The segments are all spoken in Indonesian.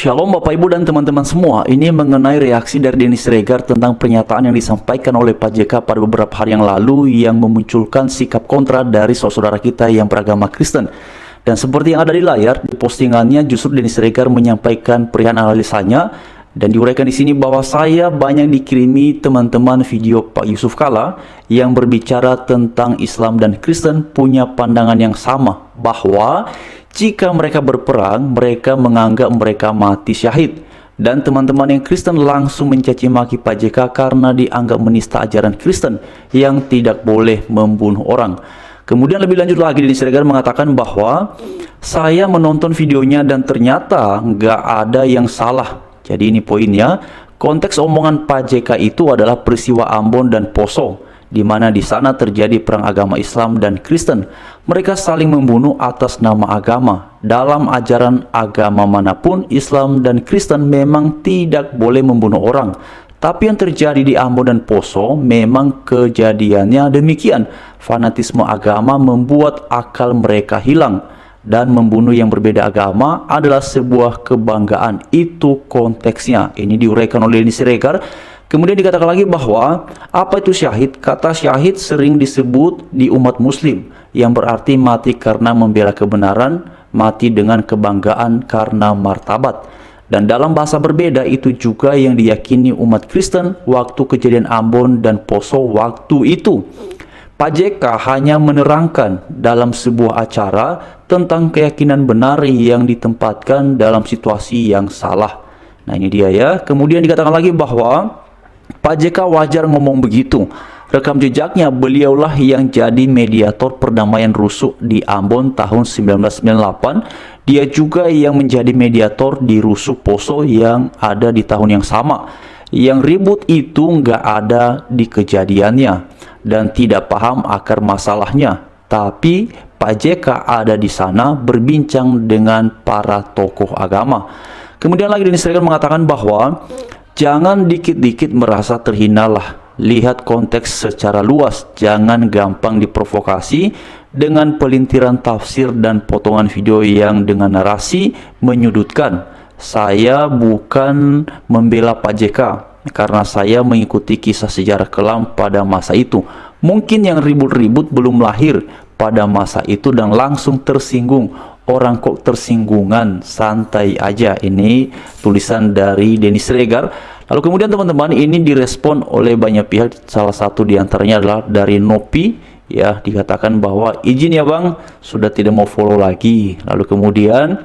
Shalom Bapak Ibu dan teman-teman semua. Ini mengenai reaksi dari Denny Siregar tentang pernyataan yang disampaikan oleh Pak JK pada beberapa hari yang lalu yang memunculkan sikap kontra dari saudara kita yang beragama Kristen. Dan seperti yang ada di layar, di postingannya justru Denny Siregar menyampaikan perihal analisanya dan diuraikan di sini bahwa saya banyak dikirimi teman-teman video Pak Yusuf Kalla yang berbicara tentang Islam dan Kristen punya pandangan yang sama, bahwa jika mereka berperang, mereka menganggap mereka mati syahid. Dan teman-teman yang Kristen langsung mencaci maki Pak JK karena dianggap menista ajaran Kristen yang tidak boleh membunuh orang. Kemudian lebih lanjut lagi, Denny Siregar mengatakan bahwa saya menonton videonya dan ternyata nggak ada yang salah. Jadi ini poinnya, konteks omongan Pak JK itu adalah peristiwa Ambon dan Poso, di mana di sana terjadi perang agama Islam dan Kristen. Mereka saling membunuh atas nama agama. Dalam ajaran agama manapun, Islam dan Kristen memang tidak boleh membunuh orang. Tapi yang terjadi di Ambon dan Poso memang kejadiannya demikian. Fanatisme agama membuat akal mereka hilang. Dan membunuh yang berbeda agama adalah sebuah kebanggaan. Itu konteksnya. Ini diuraikan oleh Denny Siregar. Kemudian dikatakan lagi bahwa apa itu syahid? Kata syahid sering disebut di umat muslim, yang berarti mati karena membela kebenaran, mati dengan kebanggaan karena martabat. Dan dalam bahasa berbeda itu juga yang diyakini umat Kristen waktu kejadian Ambon dan Poso waktu itu. Pak JK hanya menerangkan dalam sebuah acara tentang keyakinan benar yang ditempatkan dalam situasi yang salah. Nah ini dia ya. Kemudian dikatakan lagi bahwa Pak JK wajar ngomong begitu. Rekam jejaknya, beliaulah yang jadi mediator perdamaian rusuh di Ambon tahun 1998. Dia juga yang menjadi mediator di rusuh Poso yang ada di tahun yang sama. Yang ribut itu nggak ada di kejadiannya dan tidak paham akar masalahnya. Tapi Pak JK ada di sana berbincang dengan para tokoh agama. Kemudian lagi Denny Siregar mengatakan bahwa jangan dikit-dikit merasa terhinalah. Lihat konteks secara luas, jangan gampang diprovokasi dengan pelintiran tafsir dan potongan video yang dengan narasi menyudutkan. Saya bukan membela Pak JK karena saya mengikuti kisah sejarah kelam pada masa itu. Mungkin yang ribut-ribut belum lahir pada masa itu dan langsung tersinggung. Orang kok tersinggungan, santai aja. Ini tulisan dari Denny Siregar. Lalu kemudian teman-teman, ini direspon oleh banyak pihak. Salah satu diantaranya adalah dari Nopi, ya, dikatakan bahwa izin ya bang, sudah tidak mau follow lagi. Lalu kemudian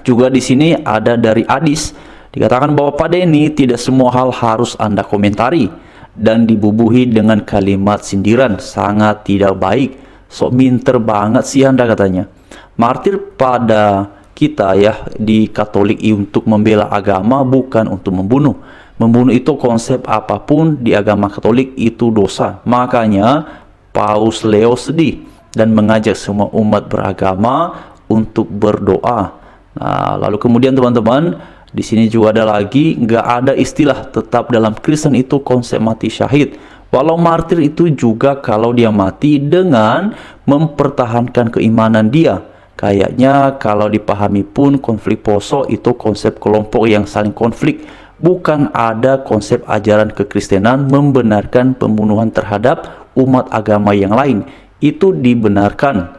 juga di sini ada dari Adis, dikatakan bahwa Pak Denny, tidak semua hal harus Anda komentari dan dibubuhi dengan kalimat sindiran, sangat tidak baik. Sok minter banget sih Anda, katanya. Martir pada kita ya di Katolik untuk membela agama, bukan untuk membunuh. Membunuh itu konsep apapun di agama Katolik itu dosa. Makanya Paus Leo sedih dan mengajak semua umat beragama untuk berdoa. Nah, lalu kemudian teman-teman, di sini juga ada lagi, nggak ada istilah tetap dalam Kristen itu konsep mati syahid. Walau martir itu juga kalau dia mati dengan mempertahankan keimanan dia. Kayaknya kalau dipahami pun konflik Poso itu konsep kelompok yang saling konflik. Bukan ada konsep ajaran kekristenan membenarkan pembunuhan terhadap umat agama yang lain. Itu dibenarkan.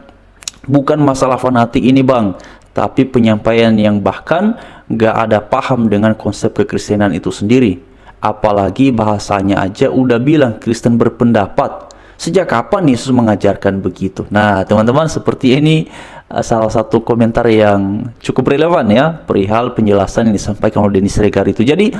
Bukan masalah fanatik ini bang, tapi penyampaian yang bahkan gak ada paham dengan konsep kekristenan itu sendiri. Apalagi bahasanya aja udah bilang Kristen berpendapat. Sejak kapan Yesus mengajarkan begitu? Nah teman-teman, seperti ini salah satu komentar yang cukup relevan ya, perihal penjelasan yang disampaikan oleh Denny Siregar itu. Jadi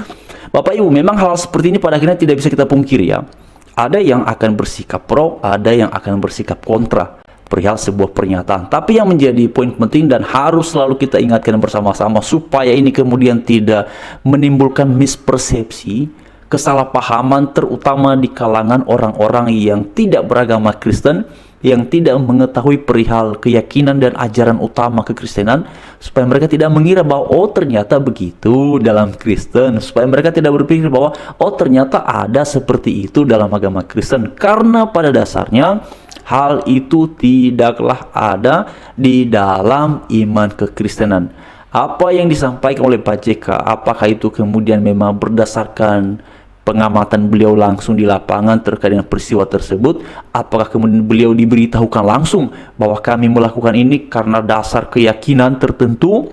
Bapak Ibu, memang hal seperti ini pada akhirnya tidak bisa kita pungkiri ya. Ada yang akan bersikap pro, ada yang akan bersikap kontra perihal sebuah pernyataan. Tapi yang menjadi poin penting dan harus selalu kita ingatkan bersama-sama supaya ini kemudian tidak menimbulkan mispersepsi, kesalahpahaman, terutama di kalangan orang-orang yang tidak beragama Kristen, yang tidak mengetahui perihal keyakinan dan ajaran utama kekristenan, supaya mereka tidak mengira bahwa oh ternyata begitu dalam Kristen, supaya mereka tidak berpikir bahwa oh ternyata ada seperti itu dalam agama Kristen, karena pada dasarnya hal itu tidaklah ada di dalam iman kekristenan. Apa yang disampaikan oleh Pak JK, apakah itu kemudian memang berdasarkan pengamatan beliau langsung di lapangan terkait dengan peristiwa tersebut? Apakah kemudian beliau diberitahukan langsung bahwa kami melakukan ini karena dasar keyakinan tertentu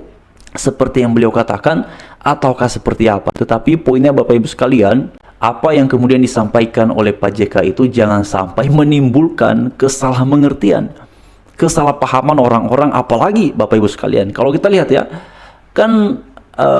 seperti yang beliau katakan, ataukah seperti apa? Tetapi poinnya Bapak Ibu sekalian, apa yang kemudian disampaikan oleh Pak JK itu jangan sampai menimbulkan kesalahan kesalahpahaman orang-orang. Apalagi Bapak Ibu sekalian, kalau kita lihat ya, kan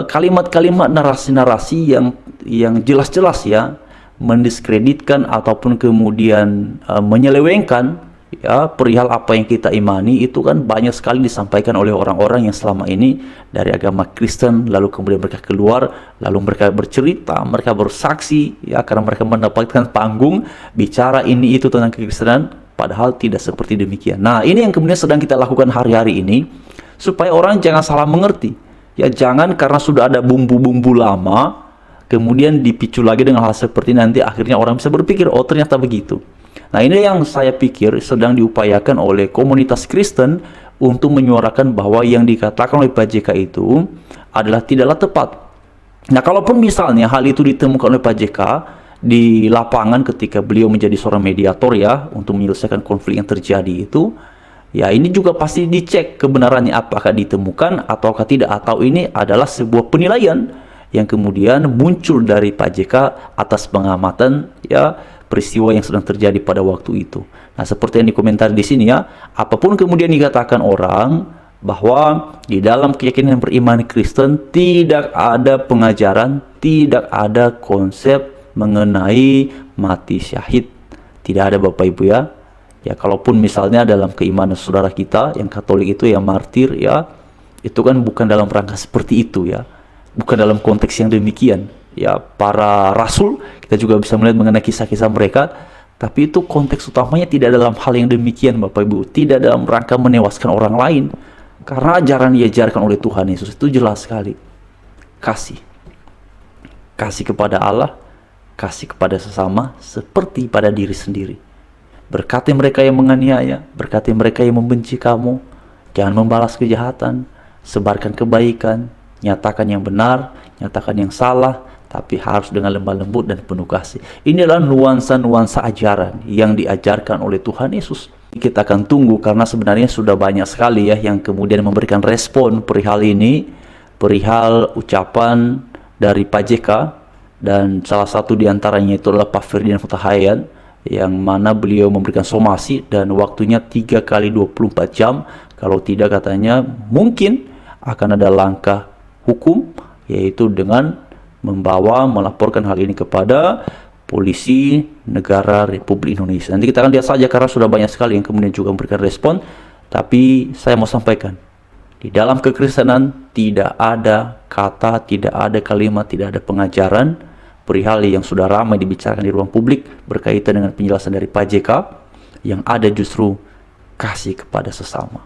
kalimat-kalimat narasi-narasi yang jelas-jelas ya mendiskreditkan ataupun kemudian menyelewengkan ya perihal apa yang kita imani, itu kan banyak sekali disampaikan oleh orang-orang yang selama ini dari agama Kristen, lalu kemudian mereka keluar, lalu mereka bercerita, mereka bersaksi ya, karena mereka mendapatkan panggung bicara ini itu tentang kekristenan, padahal tidak seperti demikian. Nah, ini yang kemudian sedang kita lakukan hari-hari ini, supaya orang jangan salah mengerti. Ya, jangan karena sudah ada bumbu-bumbu lama kemudian dipicu lagi dengan hal seperti nanti akhirnya orang bisa berpikir, oh ternyata begitu. Nah, ini yang saya pikir sedang diupayakan oleh komunitas Kristen untuk menyuarakan bahwa yang dikatakan oleh Pak JK itu adalah tidaklah tepat. Nah, kalaupun misalnya hal itu ditemukan oleh Pak JK di lapangan ketika beliau menjadi seorang mediator ya untuk menyelesaikan konflik yang terjadi itu, ya ini juga pasti dicek kebenarannya apakah ditemukan ataukah tidak, atau ini adalah sebuah penilaian yang kemudian muncul dari Pak JK atas pengamatan ya peristiwa yang sedang terjadi pada waktu itu. Nah, seperti yang dikomentari di sini ya, apapun kemudian dikatakan orang bahwa di dalam keyakinan beriman Kristen tidak ada pengajaran, tidak ada konsep mengenai mati syahid. Tidak ada Bapak Ibu ya. Ya, kalaupun misalnya dalam keimanan saudara kita yang Katolik itu yang martir ya, itu kan bukan dalam rangka seperti itu ya, bukan dalam konteks yang demikian ya. Para rasul kita juga bisa melihat mengenai kisah-kisah mereka, tapi itu konteks utamanya tidak dalam hal yang demikian Bapak Ibu, tidak dalam rangka menewaskan orang lain, karena ajaran yang diajarkan oleh Tuhan Yesus itu jelas sekali, kasih kepada Allah, kasih kepada sesama seperti pada diri sendiri. Berkati mereka yang menganiaya, berkati mereka yang membenci kamu, jangan membalas kejahatan, sebarkan kebaikan, nyatakan yang benar, nyatakan yang salah, tapi harus dengan lemah lembut dan penuh kasih. Inilah nuansa-nuansa ajaran yang diajarkan oleh Tuhan Yesus. Kita akan tunggu, karena sebenarnya sudah banyak sekali ya yang kemudian memberikan respon perihal ini, perihal ucapan dari Pak JK, dan salah satu diantaranya itu adalah Pak Ferdinand Hutahayan, yang mana beliau memberikan somasi dan waktunya 3 kali 24 jam. Kalau tidak, katanya mungkin akan ada langkah hukum, yaitu dengan melaporkan hal ini kepada polisi negara Republik Indonesia. Nanti kita akan lihat saja, karena sudah banyak sekali yang kemudian juga memberikan respon. Tapi saya mau sampaikan, di dalam kekristenan tidak ada kata, tidak ada kalimat, tidak ada pengajaran perihal yang sudah ramai dibicarakan di ruang publik berkaitan dengan penjelasan dari Pak JK, yang ada justru kasih kepada sesama.